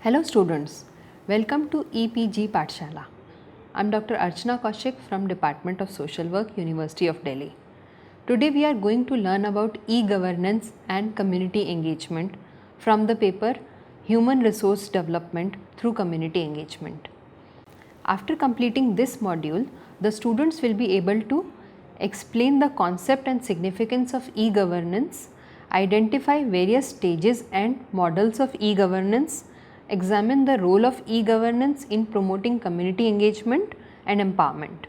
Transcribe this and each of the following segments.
Hello students, welcome to EPG Pathshala. I am Dr. Archana Kaushik from Department of Social Work, University of Delhi. Today we are going to learn about e-governance and community engagement from the paper Human Resource Development through Community Engagement. After completing this module, the students will be able to explain the concept and significance of e-governance, identify various stages and models of e-governance, examine the role of e-governance in promoting community engagement and empowerment.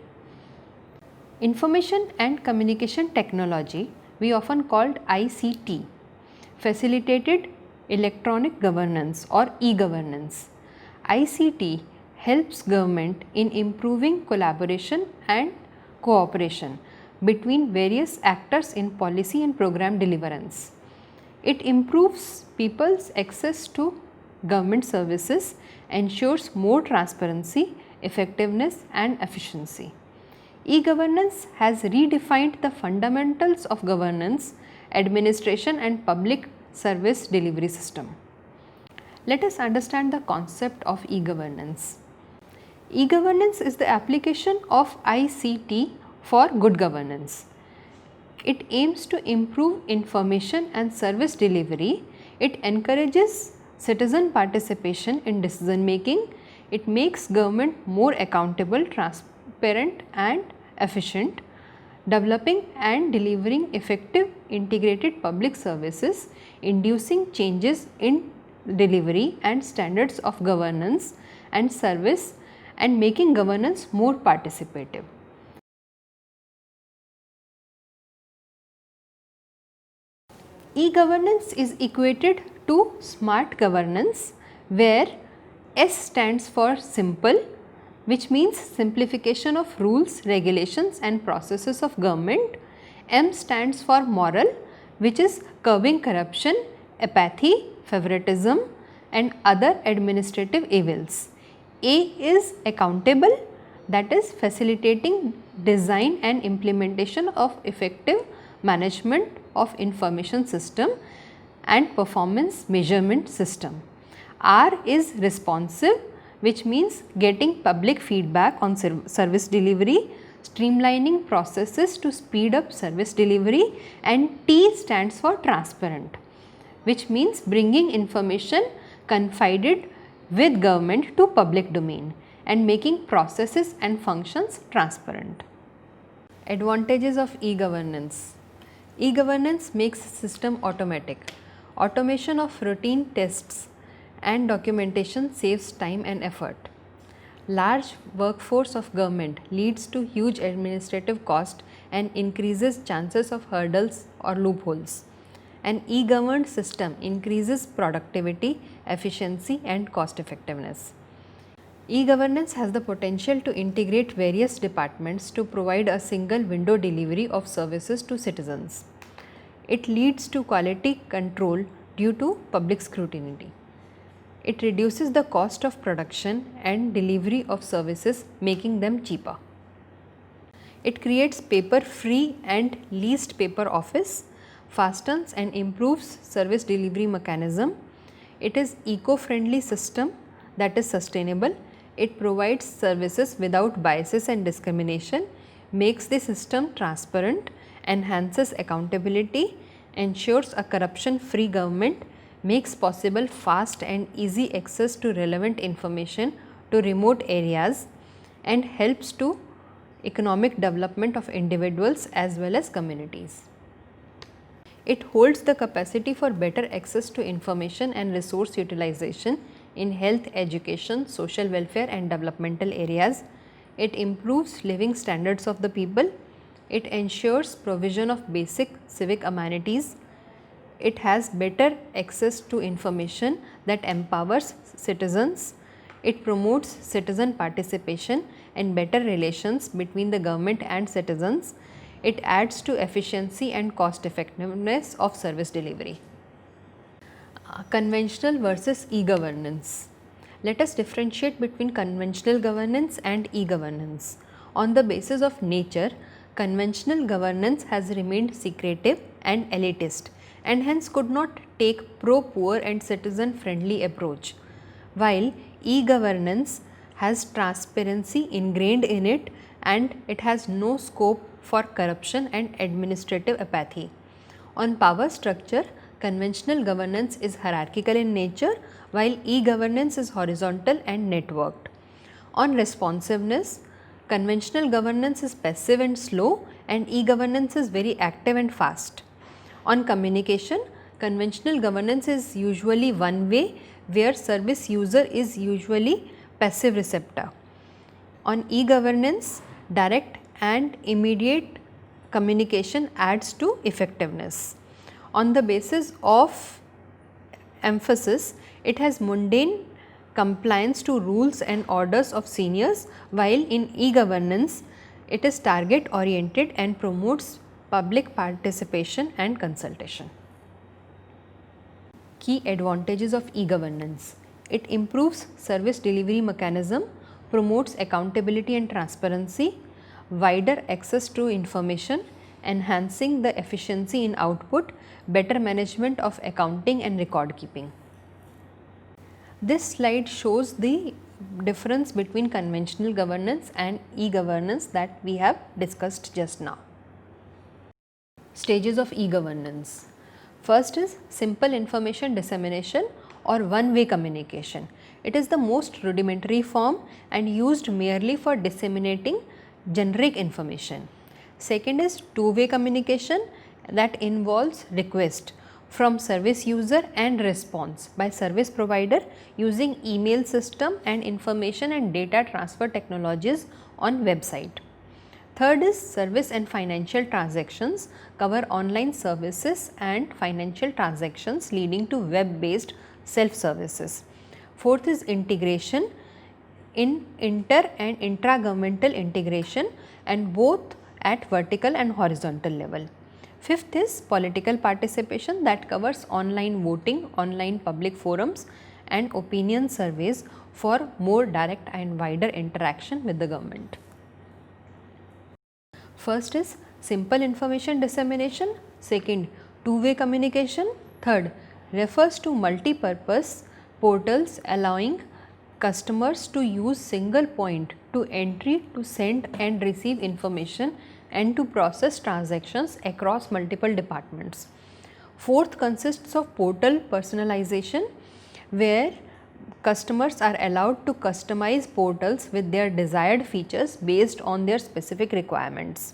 Information and Communication Technology, we often called ICT, facilitated electronic governance or e-governance. ICT helps government in improving collaboration and cooperation between various actors in policy and program deliverance. It improves people's access to government services, ensures more transparency, effectiveness and efficiency. E-governance has redefined the fundamentals of governance, administration and public service delivery system. Let us understand the concept of e-governance. E-governance is the application of ICT for good governance. It aims to improve information and service delivery. It encourages citizen participation in decision making. It makes government more accountable, transparent and efficient, developing and delivering effective integrated public services, inducing changes in delivery and standards of governance and service, and making governance more participative. E-governance is equated to smart governance, where S stands for simple, which means simplification of rules, regulations and processes of government. M stands for moral, which is curbing corruption, apathy, favoritism and other administrative evils. A is accountable, that is facilitating design and implementation of effective management of information system and performance measurement system. R is responsive, which means getting public feedback on service delivery, streamlining processes to speed up service delivery, and T stands for transparent, which means bringing information confided with government to public domain and making processes and functions transparent. Advantages of e-governance. E-governance makes system automatic. Automation of routine tests and documentation saves time and effort. Large workforce of government leads to huge administrative cost and increases chances of hurdles or loopholes. An e-governed system increases productivity, efficiency and cost effectiveness. E-governance has the potential to integrate various departments to provide a single window delivery of services to citizens. It leads to quality control due to public scrutiny. It reduces the cost of production and delivery of services, making them cheaper. It creates paper-free and least paper office, fastens and improves service delivery mechanism. It is eco-friendly system that is sustainable. It provides services without biases and discrimination, makes the system transparent, enhances accountability, ensures a corruption-free government, makes possible fast and easy access to relevant information to remote areas, and helps to economic development of individuals as well as communities. It holds the capacity for better access to information and resource utilization in health, education, social welfare and developmental areas. It improves living standards of the people. It ensures provision of basic civic amenities. It has better access to information that empowers citizens. It promotes citizen participation and better relations between the government and citizens. It adds to efficiency and cost effectiveness of service delivery. Conventional versus e-governance. Let us differentiate between conventional governance and e-governance. On the basis of nature, conventional governance has remained secretive and elitist and hence could not take pro-poor and citizen friendly approach. while e-governance has transparency ingrained in it and it has no scope for corruption and administrative apathy. On power structure, conventional governance is hierarchical in nature while e-governance is horizontal and networked. On responsiveness, conventional governance is passive and slow and e-governance is very active and fast. On communication, conventional governance is usually one way where service user is usually passive receptor. On e-governance, direct and immediate communication adds to effectiveness. On the basis of emphasis, it has mundane compliance to rules and orders of seniors, while in e-governance, it is target oriented and promotes public participation and consultation. Key advantages of e-governance: it improves service delivery mechanism, promotes accountability and transparency, wider access to information, enhancing the efficiency in output, better management of accounting and record keeping. This slide shows the difference between conventional governance and e-governance that we have discussed just now. Stages of e-governance. First is simple information dissemination or one-way communication. It is the most rudimentary form and used merely for disseminating generic information. Second is two-way communication that involves request from service user and response by service provider using email system and information and data transfer technologies on website. Third is service and financial transactions, cover online services and financial transactions leading to web based self services. Fourth is integration, in inter and intra-governmental integration and both at vertical and horizontal level. Fifth is political participation that covers online voting, online public forums and opinion surveys for more direct and wider interaction with the government. First is simple information dissemination, second two-way communication, third refers to multi-purpose portals allowing customers to use single point to entry to send and receive information and to process transactions across multiple departments. Fourth consists of portal personalization where customers are allowed to customize portals with their desired features based on their specific requirements.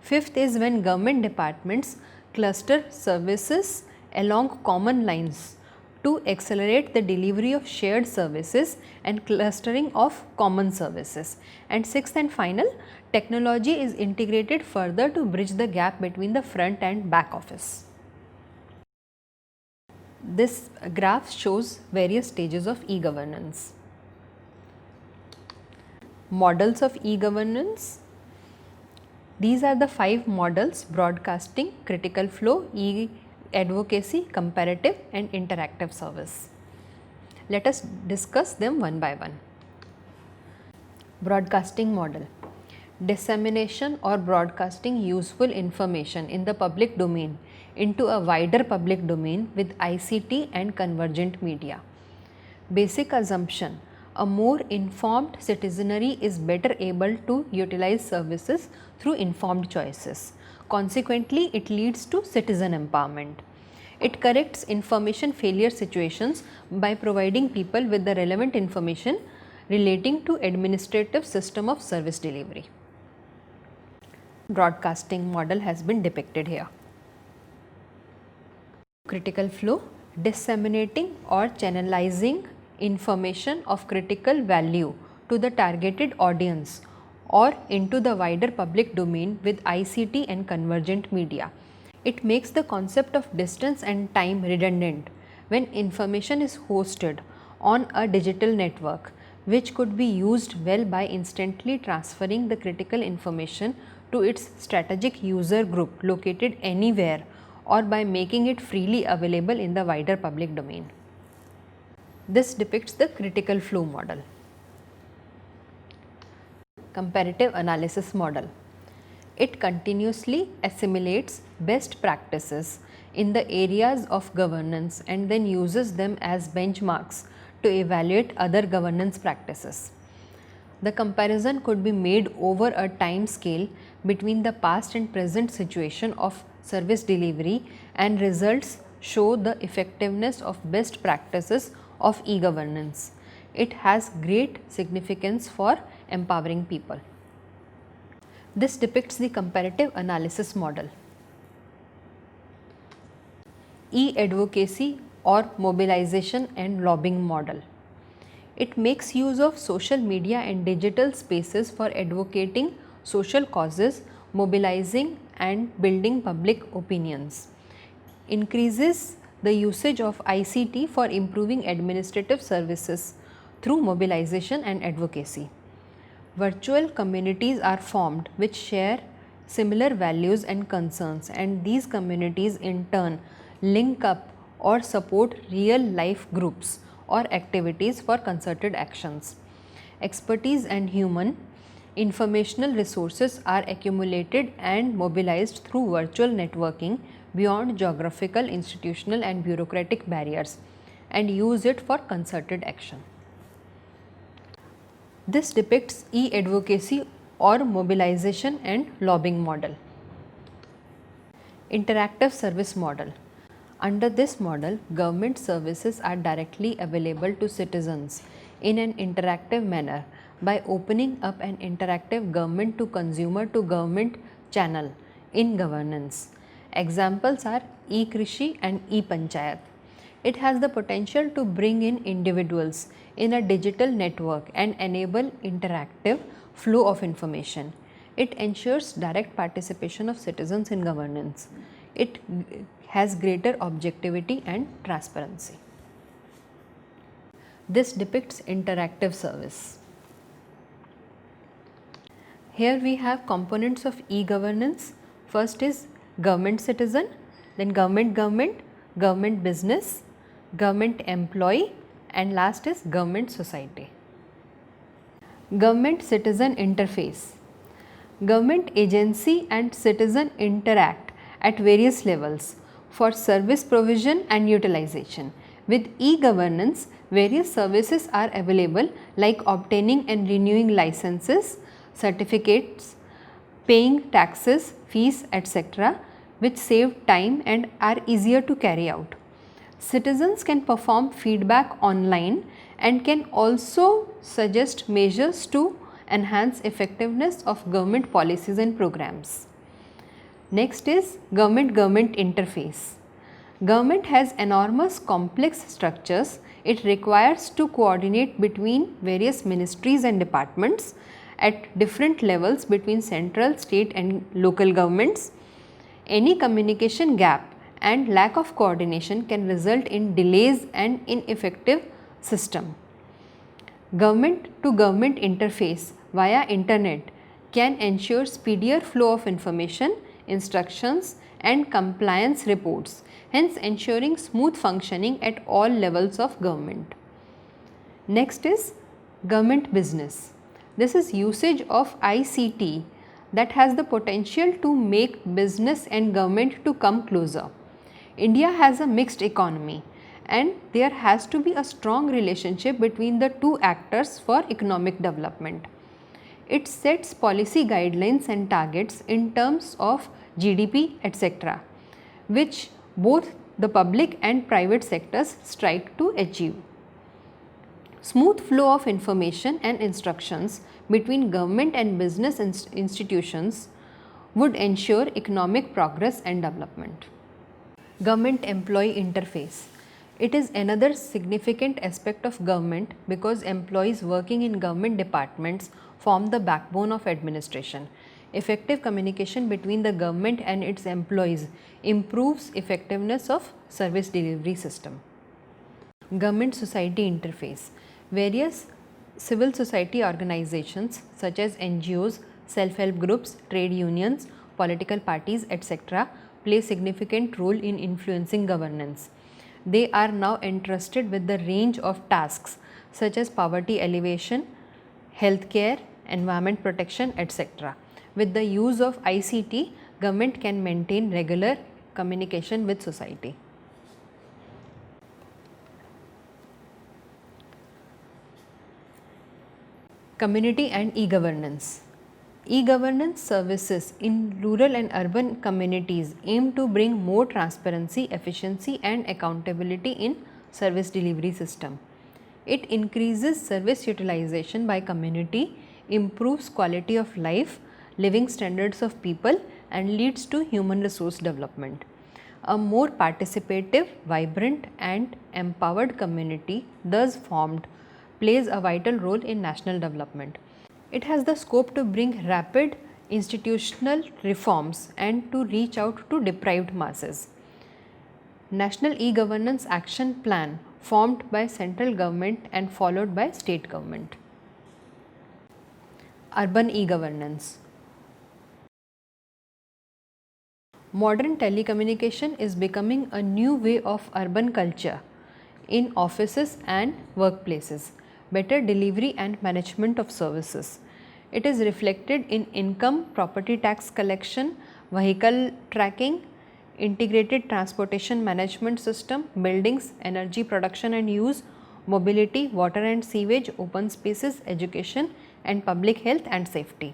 Fifth is when government departments cluster services along common lines to accelerate the delivery of shared services and clustering of common services. And sixth and final, technology is integrated further to bridge the gap between the front and back office. This graph shows various stages of e-governance. Models of e-governance. These are the 5 models: broadcasting, critical flow, e-advocacy, comparative and interactive service. Let us discuss them one by one. Broadcasting model. Dissemination or broadcasting useful information in the public domain into a wider public domain with ICT and convergent media. Basic assumption: a more informed citizenry is better able to utilize services through informed choices. Consequently, it leads to citizen empowerment. It corrects information failure situations by providing people with the relevant information relating to administrative system of service delivery. Broadcasting model has been depicted here. Critical flow: disseminating or channelizing information of critical value to the targeted audience or into the wider public domain with ICT and convergent media. It makes the concept of distance and time redundant when information is hosted on a digital network, which could be used well by instantly transferring the critical information to its strategic user group located anywhere or by making it freely available in the wider public domain. This depicts the critical flow model. Comparative analysis model. It continuously assimilates best practices in the areas of governance and then uses them as benchmarks to evaluate other governance practices. The comparison could be made over a time scale between the past and present situation of service delivery, and results show the effectiveness of best practices of e-governance. It has great significance for empowering people. This depicts the comparative analysis model. E-advocacy or mobilization and lobbying model. It makes use of social media and digital spaces for advocating social causes, mobilizing and building public opinions. Increases the usage of ICT for improving administrative services through mobilization and advocacy. Virtual communities are formed which share similar values and concerns, and these communities in turn link up or support real life groups or activities for concerted actions. Expertise and human informational resources are accumulated and mobilized through virtual networking beyond geographical, institutional and bureaucratic barriers, and use it for concerted action. This depicts e-advocacy or mobilization and lobbying model. Interactive service model. Under this model, government services are directly available to citizens in an interactive manner by opening up an interactive government to government channel in governance. Examples are e-Krishi and e-Panchayat. It has the potential to bring in individuals in a digital network and enable interactive flow of information. It ensures direct participation of citizens in governance. It has greater objectivity and transparency. This depicts interactive service. Here we have components of e-governance. First is government citizen, then government government business, government employee, and last is government society. Government citizen interface. Government agency and citizen interact at various levels for service provision and utilization. With e-governance, various services are available like obtaining and renewing licenses, certificates, paying taxes, fees, etc., which save time and are easier to carry out. Citizens can perform feedback online and can also suggest measures to enhance effectiveness of government policies and programs. Next is government interface. Government has enormous complex structures. It requires to coordinate between various ministries and departments at different levels between central, state and local governments. Any communication gap and lack of coordination can result in delays and ineffective system. Government to government interface via internet can ensure speedier flow of information, instructions and compliance reports, hence ensuring smooth functioning at all levels of government. Next is government business. This is usage of ICT that has the potential to make business and government to come closer. India has a mixed economy and there has to be a strong relationship between the two actors for economic development. It sets policy guidelines and targets in terms of GDP, etc., which both the public and private sectors strive to achieve. Smooth flow of information and instructions between government and business institutions would ensure economic progress and development. Government employee interface. It is another significant aspect of government because employees working in government departments form the backbone of administration. Effective communication between the government and its employees improves effectiveness of service delivery system. Government society interface. Various civil society organizations such as NGOs, self-help groups, trade unions, political parties, etc. play significant role in influencing governance. They are now entrusted with the range of tasks such as poverty alleviation, healthcare, environment protection, etc. With the use of ICT, government can maintain regular communication with society. Community and e-governance. E-governance services in rural and urban communities aim to bring more transparency, efficiency and accountability in service delivery system. It increases service utilization by community, improves quality of life, living standards of people and leads to human resource development. A more participative, vibrant and empowered community thus formed plays a vital role in national development. It has the scope to bring rapid institutional reforms and to reach out to deprived masses. National E-Governance Action Plan formed by central government and followed by state government. Urban e-governance. Modern telecommunication is becoming a new way of urban culture in offices and workplaces, better delivery and management of services. It is reflected in income, property tax collection, vehicle tracking, integrated transportation management system, buildings, energy production and use, mobility, water and sewage, open spaces, education and public health and safety.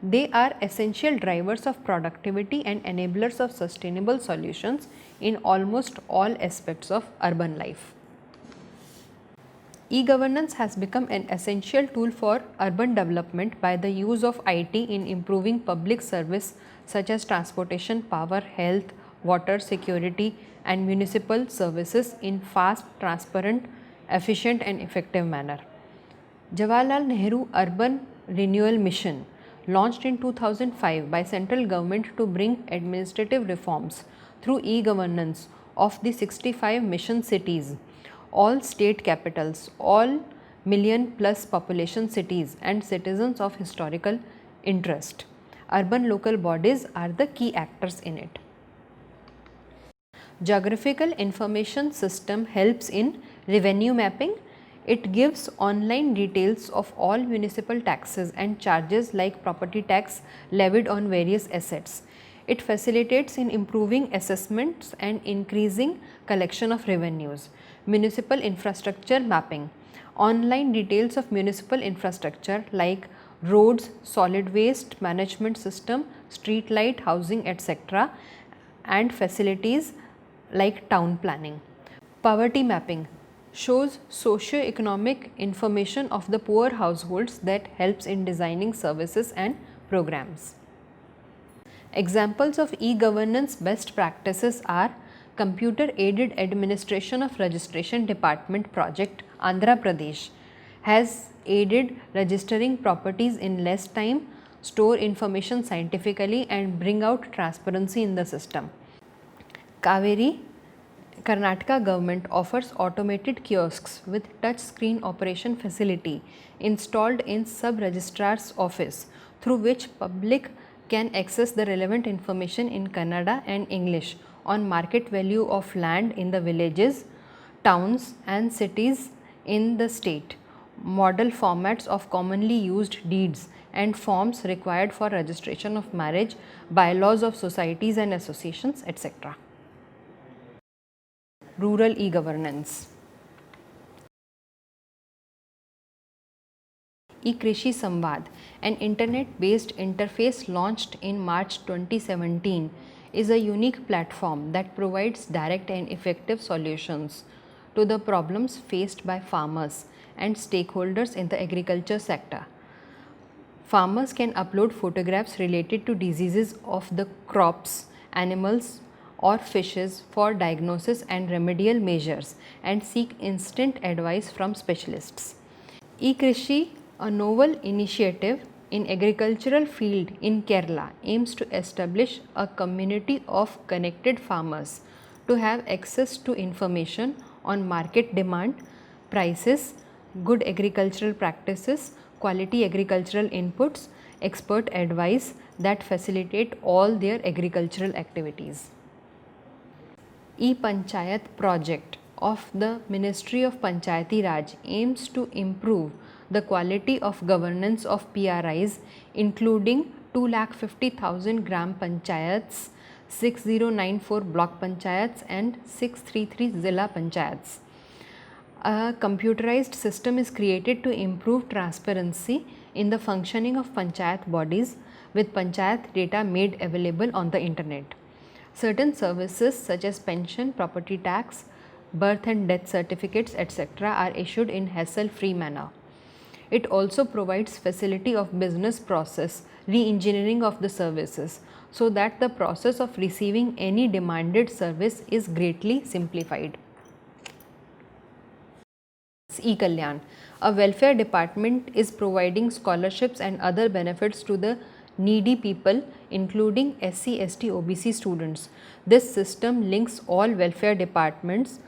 They are essential drivers of productivity and enablers of sustainable solutions in almost all aspects of urban life. E-governance has become an essential tool for urban development by the use of IT in improving public service such as transportation, power, health, water, security and municipal services in fast, transparent, efficient and effective manner. Jawaharlal Nehru Urban Renewal Mission, launched in 2005 by central government to bring administrative reforms through e-governance of the 65 mission cities, all state capitals, all million plus population cities and citizens of historical interest. Urban local bodies are the key actors in it. Geographical information system helps in revenue mapping. It gives online details of all municipal taxes and charges like property tax levied on various assets. It facilitates in improving assessments and increasing collection of revenues. Municipal infrastructure mapping. Online details of municipal infrastructure like roads, solid waste management system, street light, housing, etc. and facilities like town planning. Poverty mapping shows socio-economic information of the poor households that helps in designing services and programs. Examples of e-governance best practices are Computer Aided Administration of Registration Department project Andhra Pradesh has aided registering properties in less time, store information scientifically and bring out transparency in the system. Kaveri Karnataka government offers automated kiosks with touch screen operation facility installed in sub-registrar's office through which public can access the relevant information in Kannada and English on market value of land in the villages, towns and cities in the state, model formats of commonly used deeds and forms required for registration of marriage, bylaws of societies and associations, etc. Rural e-governance. E-Krishi Samvad, an internet-based interface launched in March 2017, is a unique platform that provides direct and effective solutions to the problems faced by farmers and stakeholders in the agriculture sector. Farmers can upload photographs related to diseases of the crops, animals, or fishes for diagnosis and remedial measures and seek instant advice from specialists. E-Krishi, a novel initiative in agricultural field in Kerala, aims to establish a community of connected farmers to have access to information on market demand, prices, good agricultural practices, quality agricultural inputs, expert advice that facilitate all their agricultural activities. E-Panchayat project of the Ministry of Panchayati Raj aims to improve the quality of governance of PRIs, including 2,50,000 gram panchayats, 6094 block panchayats and 633 zilla panchayats. A computerized system is created to improve transparency in the functioning of panchayat bodies, with panchayat data made available on the internet. Certain services such as pension, property tax, birth and death certificates, etc. are issued in hassle-free manner. It also provides facility of business process re-engineering of the services, so that the process of receiving any demanded service is greatly simplified. E-Kalyan, a welfare department, is providing scholarships and other benefits to the needy people, including SC, ST, OBC students. This system links all welfare departments,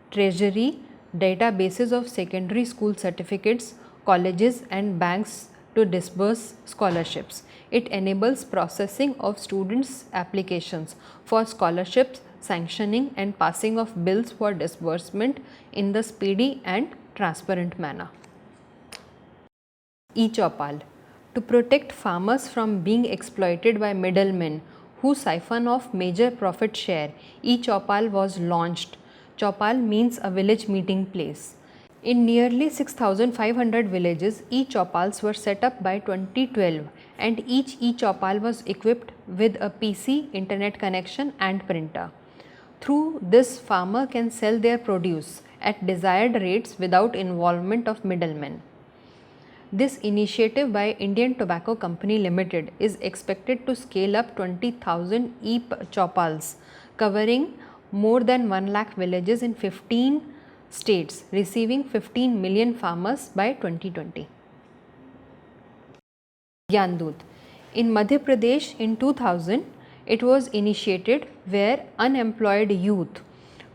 treasury, databases of secondary school certificates, colleges and banks to disburse scholarships. It enables processing of students' applications for scholarships, sanctioning and passing of bills for disbursement in the speedy and transparent manner. E-Chaupal, to protect farmers from being exploited by middlemen who siphon off major profit share, E-Chaupal was launched. Chaupal means a village meeting place. In nearly 6,500 villages, e-Chaupals were set up by 2012, and each e-Chaupal was equipped with a PC, internet connection and printer. Through this, farmer can sell their produce at desired rates without involvement of middlemen. This initiative by Indian Tobacco Company Limited is expected to scale up 20,000 e-Chaupals, covering more than 1 lakh villages in 15 states, receiving 15 million farmers by 2020. Gyandoot. In Madhya Pradesh in 2000, it was initiated where unemployed youth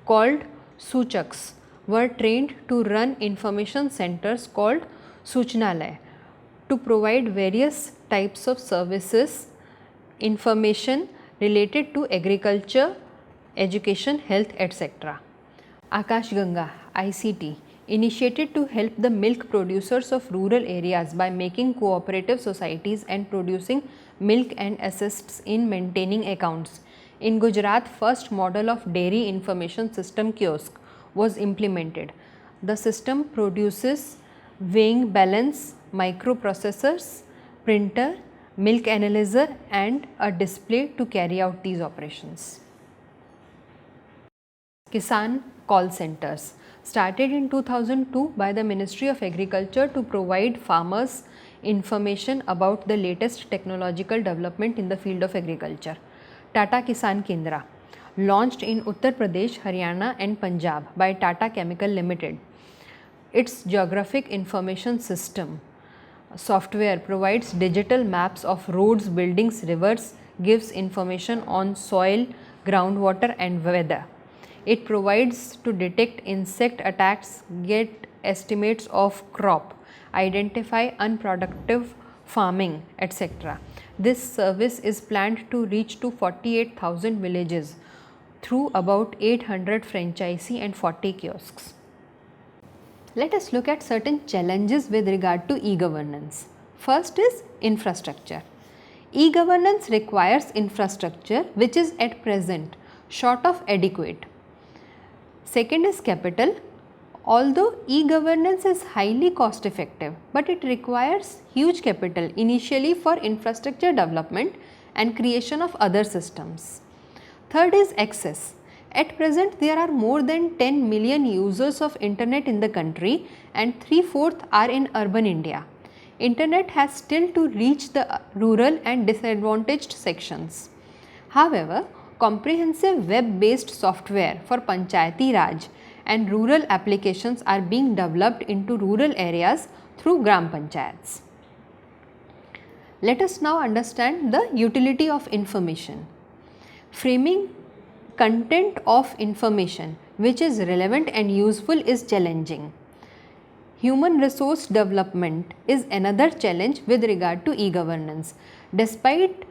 called Suchaks were trained to run information centers called Suchnalay to provide various types of services, information related to agriculture, education, health, etc. Akash Ganga ICT, initiated to help the milk producers of rural areas by making cooperative societies and producing milk and assists in maintaining accounts. In Gujarat, first model of dairy information system kiosk was implemented. The system produces weighing balance, microprocessors, printer, milk analyzer and a display to carry out these operations. Kisan call centers, started in 2002 by the Ministry of Agriculture to provide farmers information about the latest technological development in the field of agriculture. Tata Kisan Kendra, launched in Uttar Pradesh, Haryana and Punjab by Tata Chemical Limited. Its geographic information system software provides digital maps of roads, buildings, rivers, gives information on soil, groundwater and weather. It provides to detect insect attacks, get estimates of crop, identify unproductive farming, etc. This service is planned to reach to 48,000 villages through about 800 franchisee and 40 kiosks. Let us look at certain challenges with regard to e-governance. First is infrastructure. E-governance requires infrastructure which is at present short of adequate. Second is capital. Although e-governance is highly cost effective, but it requires huge capital initially for infrastructure development and creation of other systems. Third is access. At present, there are more than 10 million users of internet in the country and 3/4 are in urban India. Internet has still to reach the rural and disadvantaged sections. However, comprehensive web-based software for Panchayati Raj and rural applications are being developed into rural areas through Gram Panchayats. Let us now understand the utility of information. Framing content of information which is relevant and useful is challenging. Human resource development is another challenge with regard to e-governance. Despite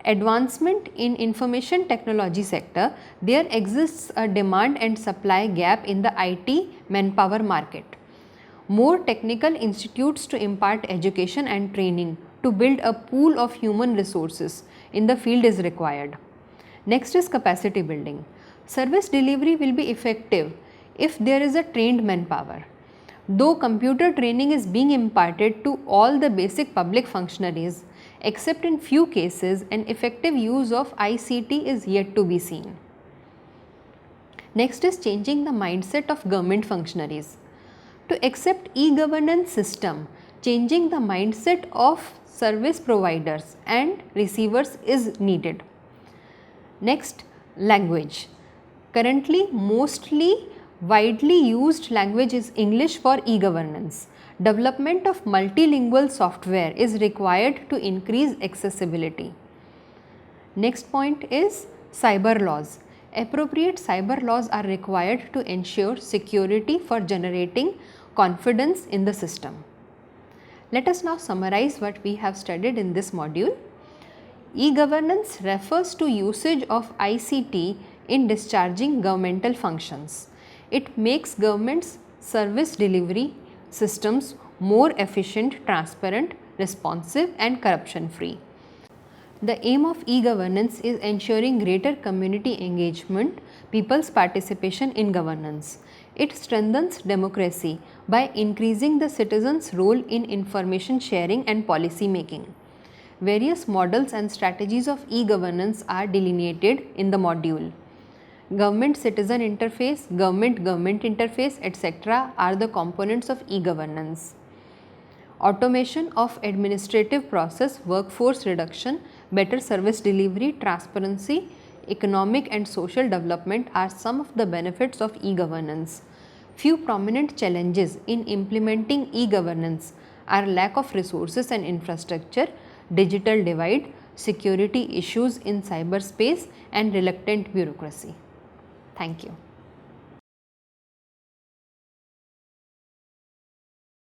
advancement in information technology sector, there exists a demand and supply gap in the IT manpower market. More technical institutes to impart education and training to build a pool of human resources in the field is required. Next is capacity building. Service delivery will be effective if there is a trained manpower. Though computer training is being imparted to all the basic public functionaries, except in few cases, an effective use of ICT is yet to be seen. Next is changing the mindset of government functionaries. To accept e-governance system, changing the mindset of service providers and receivers is needed. Next, language. Currently, mostly widely used language is English for e-governance. Development of multilingual software is required to increase accessibility. Next point is cyber laws. Appropriate cyber laws are required to ensure security for generating confidence in the system. Let us now summarize what we have studied in this module. E-governance refers to usage of ICT in discharging governmental functions. It makes government's service delivery systems more efficient, transparent, responsive and corruption free. The aim of e-governance is ensuring greater community engagement, people's participation in governance. It strengthens democracy by increasing the citizens' role in information sharing and policy making. Various models and strategies of e-governance are delineated in the module. Government-citizen interface, government-government interface, etc. are the components of e-governance. Automation of administrative process, workforce reduction, better service delivery, transparency, economic and social development are some of the benefits of e-governance. Few prominent challenges in implementing e-governance are lack of resources and infrastructure, digital divide, security issues in cyberspace and reluctant bureaucracy. Thank you.